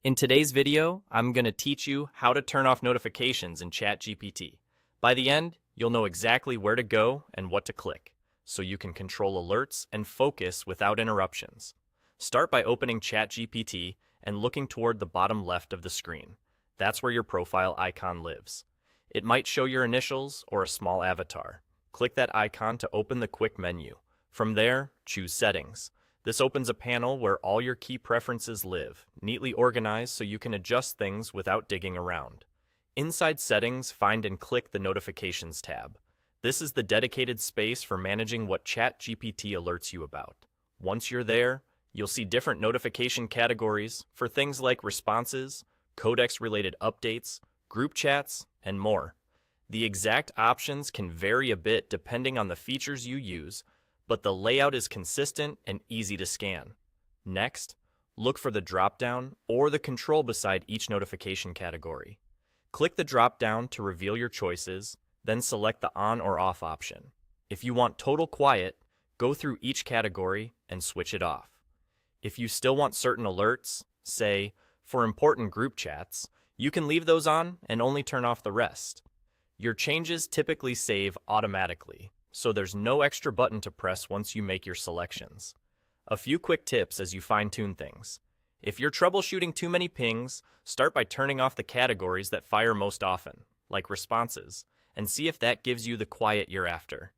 In today's video, I'm going to teach you how to turn off notifications in ChatGPT. By the end, you'll know exactly where to go and what to click, so you can control alerts and focus without interruptions. Start by opening ChatGPT and looking toward the bottom left of the screen. That's where your profile icon lives. It might show your initials or a small avatar. Click that icon to open the quick menu. From there, choose Settings. This opens a panel where all your key preferences live, neatly organized so you can adjust things without digging around. Inside Settings, find and click the Notifications tab. This is the dedicated space for managing what ChatGPT alerts you about. Once you're there, you'll see different notification categories for things like responses, codex-related updates, group chats, and more. The exact options can vary a bit depending on the features you use, but the layout is consistent and easy to scan. Next, look for the drop-down or the control beside each notification category. Click the drop-down to reveal your choices, then select the on or off option. If you want total quiet, go through each category and switch it off. If you still want certain alerts, say, for important group chats, you can leave those on and only turn off the rest. Your changes typically save automatically, so there's no extra button to press once you make your selections. A few quick tips as you fine-tune things. If you're troubleshooting too many pings, start by turning off the categories that fire most often, like responses, and see if that gives you the quiet you're after.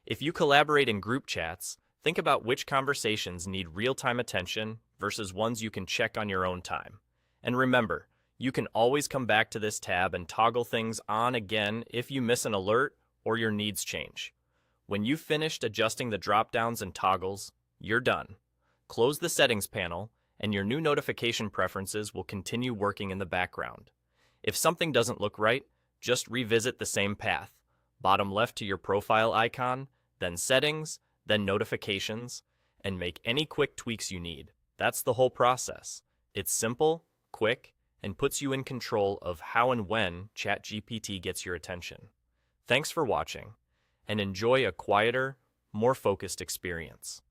If you collaborate in group chats, think about which conversations need real-time attention versus ones you can check on your own time. And remember, you can always come back to this tab and toggle things on again if you miss an alert or your needs change. When you've finished adjusting the drop-downs and toggles, you're done. Close the settings panel, and your new notification preferences will continue working in the background. If something doesn't look right, just revisit the same path. Bottom left to your profile icon, then settings, then notifications, and make any quick tweaks you need. That's the whole process. It's simple, quick, and puts you in control of how and when ChatGPT gets your attention. Thanks for watching, and enjoy a quieter, more focused experience.